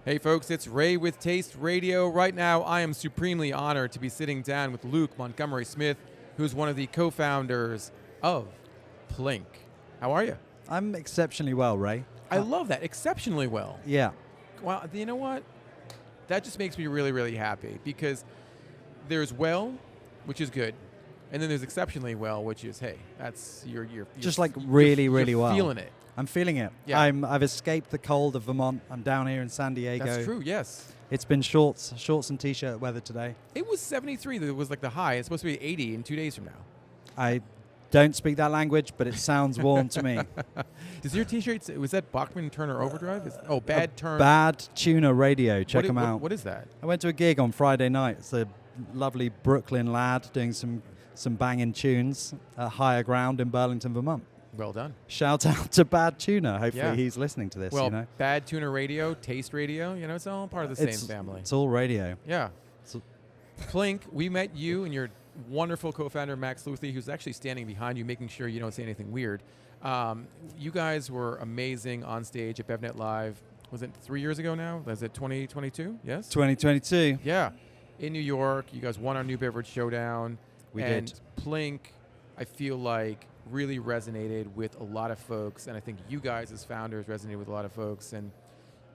Hey folks, it's Ray with Taste Radio. Right now, I am supremely honored to be sitting down with Luke Montgomery-Smith, who's one of the co-founders of Plink. How are you? I'm exceptionally well, Ray. I love that. Exceptionally well. Yeah. Well, you know what? That just makes me really, really happy because there's well, which is good, and then there's exceptionally well, which is, hey, that's you're just like really well. Feeling it. I'm feeling it. Yeah. I've escaped the cold of Vermont. I'm down here in San Diego. That's true. Yes. It's been shorts and t-shirt weather today. It was 73. That was like the high. It's supposed to be 80 in 2 days from now. I don't speak that language, but it sounds warm to me. Does your t-shirt, was that Bachman Turner Overdrive? Bad Turn. Bad Tuner Radio. Check them out. What is that? I went to a gig on Friday night. It's a lovely Brooklyn lad doing some banging tunes at Higher Ground in Burlington, Vermont. Well done. Shout out to Bad Tuner. Hopefully he's listening to this. Well, Bad Tuner Radio, Taste Radio, it's all part of the same family. It's all radio. Yeah. Plink, we met you and your wonderful co-founder, Max Luthi, who's actually standing behind you, making sure you don't say anything weird. You guys were amazing on stage at BevNet Live. Was it 3 years ago now? Was it 2022? Yes? 2022. Yeah. In New York, you guys won our New Beverage Showdown. We did. Plink, I feel like, really resonated with a lot of folks, and I think you guys as founders resonated with a lot of folks. And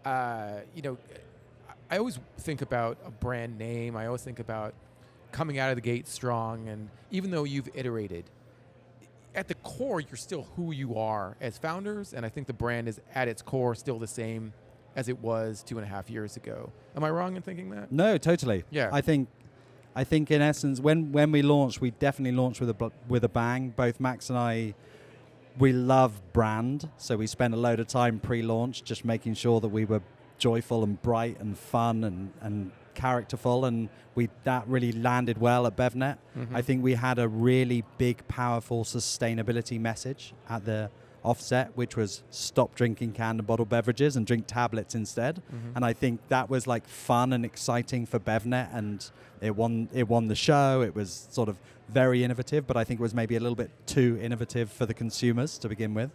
I always think about a brand name. I always think about coming out of the gate strong, and even though you've iterated, at the core, you're still who you are as founders, and I think the brand is at its core still the same as it was 2.5 years ago. Am I wrong in thinking that? No, totally. Yeah. I think in essence, when we launched, we definitely launched with a bang. Both Max and I, we love brand, so we spent a load of time pre-launch just making sure that we were joyful and bright and fun and characterful, and that really landed well at BevNet. Mm-hmm. I think we had a really big, powerful sustainability message at the offset, which was stop drinking canned and bottled beverages and drink tablets instead. Mm-hmm. And I think that was like fun and exciting for BevNet, and it won the show. It was sort of very innovative, but I think it was maybe a little bit too innovative for the consumers to begin with.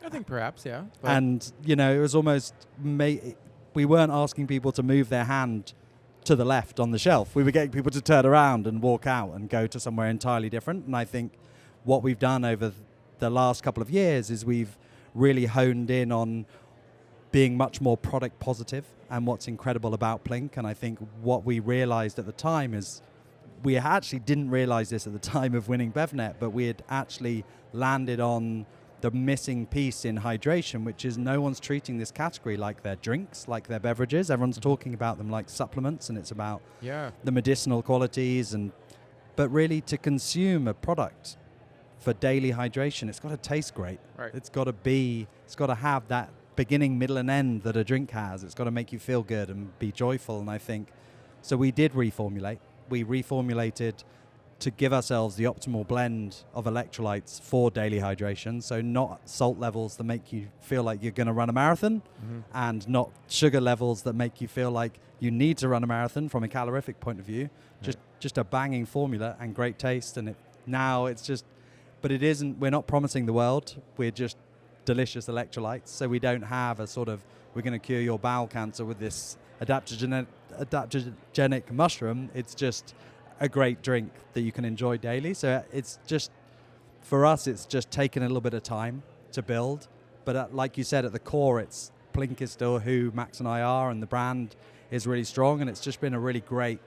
I think perhaps, yeah. And it was almost we weren't asking people to move their hand to the left on the shelf. We were getting people to turn around and walk out and go to somewhere entirely different. And I think what we've done over the last couple of years is we've really honed in on being much more product positive and what's incredible about Plink. And I think what we realized at the time is we actually didn't realize this at the time of winning BevNet, but we had actually landed on the missing piece in hydration, which is no one's treating this category like their drinks, like their beverages. Everyone's talking about them like supplements, and it's about the medicinal qualities. But really, to consume a product for daily hydration, it's got to taste great. Right. It's got to have that beginning, middle, and end that a drink has. It's got to make you feel good and be joyful. And I think, so we did reformulate. We reformulated to give ourselves the optimal blend of electrolytes for daily hydration. So not salt levels that make you feel like you're going to run a marathon, and not sugar levels that make you feel like you need to run a marathon from a calorific point of view. Right. Just a banging formula and great taste. And but it isn't, we're not promising the world. We're just delicious electrolytes. So we don't have a sort of, we're going to cure your bowel cancer with this adaptogenic mushroom. It's just a great drink that you can enjoy daily. So it's just, for us, it's just taken a little bit of time to build. But like you said, at the core, Plink is still who Max and I are, and the brand is really strong. And it's just been a really great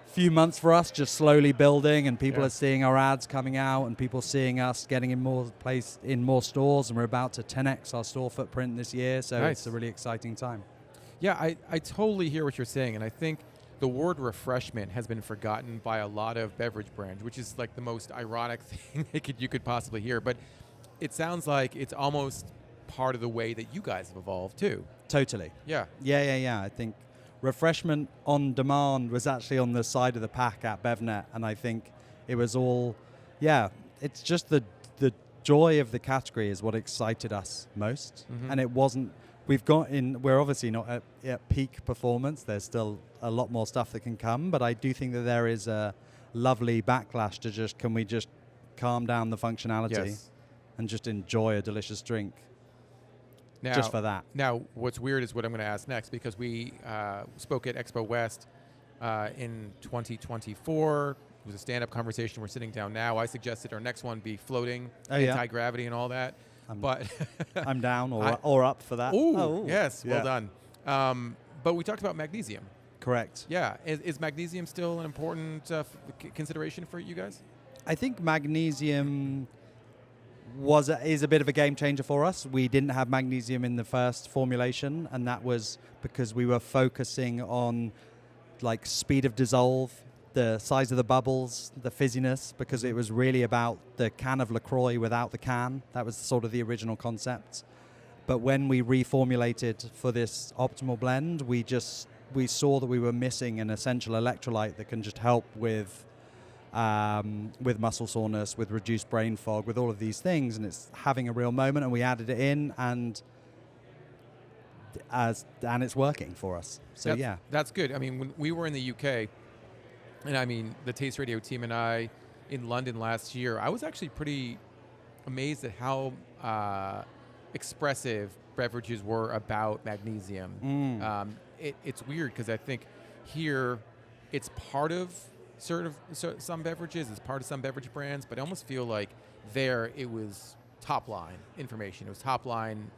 few months for us, just slowly building, and people are seeing our ads coming out, and people seeing us getting in more stores, and we're about to 10x our store footprint this year. So nice. It's a really exciting time. Yeah, I totally hear what you're saying, and I think the word refreshment has been forgotten by a lot of beverage brands, which is like the most ironic thing you could possibly hear. But it sounds like it's almost part of the way that you guys have evolved too. Totally. Yeah. Yeah. I think refreshment on demand was actually on the side of the pack at BevNet, and I think it was all, it's just the joy of the category is what excited us most. Mm-hmm. And it wasn't, we're obviously not at peak performance. There's still a lot more stuff that can come, but I do think that there is a lovely backlash to can we just calm down the functionality and just enjoy a delicious drink. Now, just for that. Now, what's weird is what I'm going to ask next, because we spoke at Expo West in 2024. It was a stand-up conversation. We're sitting down now. I suggested our next one be floating, anti-gravity, and all that. But I'm down or up for that. Ooh, yes, well done. But we talked about magnesium. Correct. Yeah, is magnesium still an important consideration for you guys? I think magnesium is a bit of a game changer for us. We didn't have magnesium in the first formulation, and that was because we were focusing on like speed of dissolve, the size of the bubbles, the fizziness, because it was really about the can of LaCroix without the can. That was sort of the original concept. But when we reformulated for this optimal blend, we saw that we were missing an essential electrolyte that can just help with muscle soreness, with reduced brain fog, with all of these things, and it's having a real moment. And we added it in, and it's working for us. So that's good. I mean, when we were in the UK, and I mean the Taste Radio team and I in London last year, I was actually pretty amazed at how expressive beverages were about magnesium. It's weird because I think here it's part of some beverages, it's part of some beverage brands, but I almost feel like there it was top line information. It was top line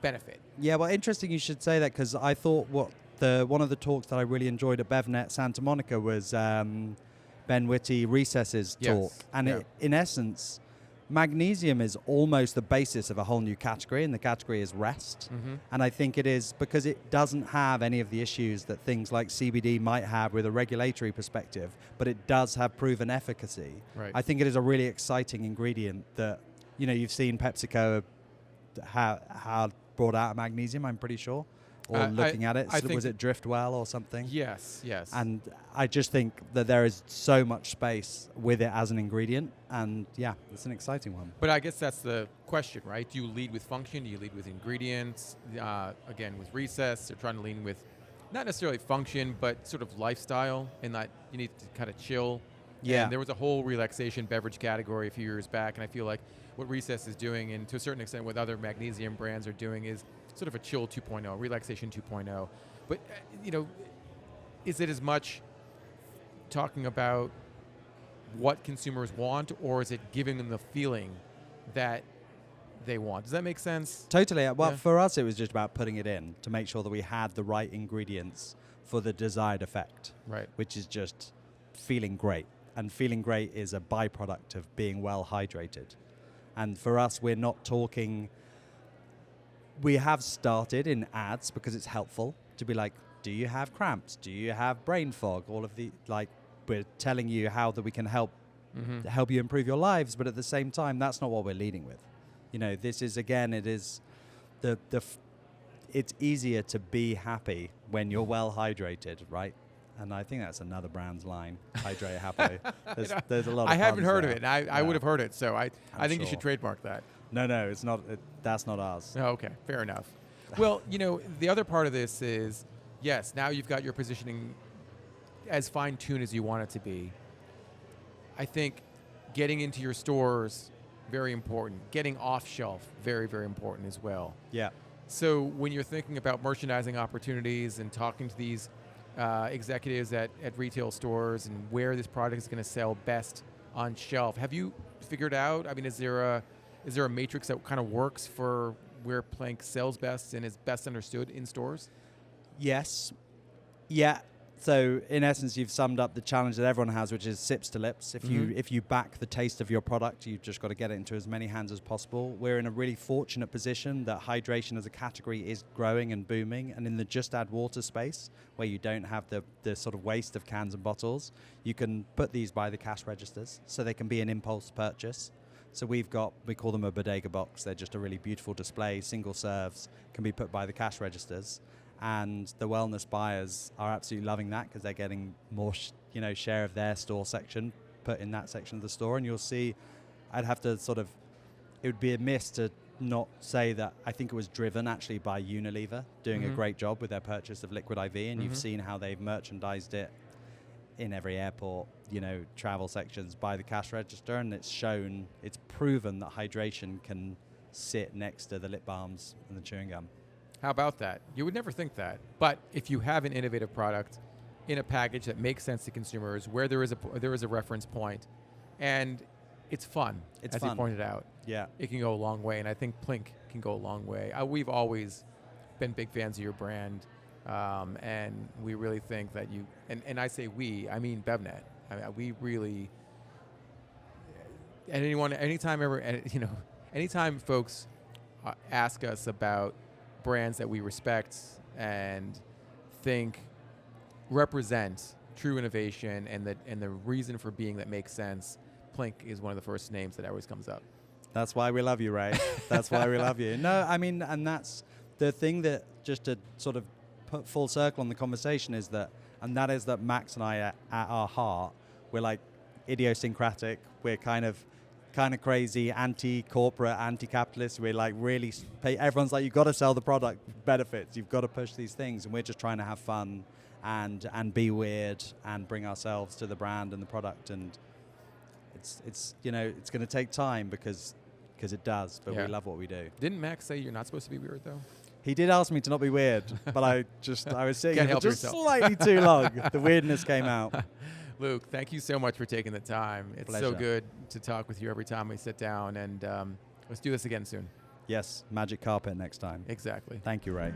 benefit. Yeah, well, interesting you should say that, because I thought one of the talks that I really enjoyed at BevNet Santa Monica was Ben Whitty Recess's talk. And in essence, magnesium is almost the basis of a whole new category, and the category is rest. And I think it is because it doesn't have any of the issues that things like CBD might have with a regulatory perspective, but it does have proven efficacy. Right. I think it is a really exciting ingredient that, you've seen PepsiCo how brought out magnesium, I'm pretty sure. Or looking at it. Was it Driftwell or something? Yes. And I just think that there is so much space with it as an ingredient. And yeah, it's an exciting one. But I guess that's the question, right? Do you lead with function? Do you lead with ingredients? Again, with Recess, they're trying to lean with not necessarily function, but sort of lifestyle, and that you need to kind of chill. Yeah. And there was a whole relaxation beverage category a few years back, and I feel like what Recess is doing, and to a certain extent what other magnesium brands are doing, is sort of a chill 2.0, relaxation 2.0. But, is it as much talking about what consumers want, or is it giving them the feeling that they want? Does that make sense? Totally. Well, for us, it was just about putting it in to make sure that we had the right ingredients for the desired effect, right? Which is just feeling great. And feeling great is a byproduct of being well hydrated. And for us, we're not talking... We have started in ads because it's helpful to be like, do you have cramps? Do you have brain fog? All of the, we're telling you how that we can help you improve your lives, but at the same time, that's not what we're leading with. This is, again, it is it's easier to be happy when you're well hydrated, right? And I think that's another brand's line, hydrate happily. There's a lot of I haven't heard there. of it. I would have heard it, so I think you should trademark that. No, it's not. That's not ours. Oh, okay, fair enough. Well, the other part of this is, yes, now you've got your positioning as fine-tuned as you want it to be. I think getting into your stores, very important. Getting off-shelf, very, very important as well. Yeah. So when you're thinking about merchandising opportunities and talking to these executives at retail stores and where this product is going to sell best on shelf, have you figured out, is there a matrix that kind of works for where Plink sells best and is best understood in stores? Yes. Yeah. So in essence, you've summed up the challenge that everyone has, which is sips to lips. If you back the taste of your product, you've just got to get it into as many hands as possible. We're in a really fortunate position that hydration as a category is growing and booming. And in the just add water space, where you don't have the sort of waste of cans and bottles, you can put these by the cash registers so they can be an impulse purchase. So we call them a bodega box. They're just a really beautiful display, single serves, can be put by the cash registers. And the wellness buyers are absolutely loving that because they're getting more, share of their store section put in that section of the store. And you'll see, I'd have to it would be amiss to not say that I think it was driven actually by Unilever doing a great job with their purchase of Liquid IV. And you've seen how they've merchandised it in every airport, travel sections by the cash register. And it's proven that hydration can sit next to the lip balms and the chewing gum. How about that? You would never think that. But if you have an innovative product in a package that makes sense to consumers, where there is a reference point, and it's fun, It's as fun. you pointed out, Yeah. it can go a long way. And I think Plink can go a long way. We've always been big fans of your brand, and we really think that you, and I say we, I mean BevNet. I mean, we really, and anytime folks ask us about brands that we respect and think represent true innovation and the reason for being that makes sense, Plink is one of the first names that always comes up. That's why we love you, Ray. That's why we love you. No, I mean, and that's the thing that, just to sort of put full circle on the conversation, is that Max and I, at our heart, we're like idiosyncratic. We're kind of crazy, anti-corporate, anti-capitalist. We're like really, everyone's like, you've got to sell the product benefits. You've got to push these things. And we're just trying to have fun and be weird and bring ourselves to the brand and the product. And it's it's going to take time because it does, but we love what we do. Didn't Max say you're not supposed to be weird, though? He did ask me to not be weird, but I was sitting Can't here help just yourself. slightly too long. The weirdness came out. Luke, thank you so much for taking the time. It's Pleasure. so good to talk with you every time we sit down, and let's do this again soon. Yes, magic carpet next time. Exactly. Thank you, Ray.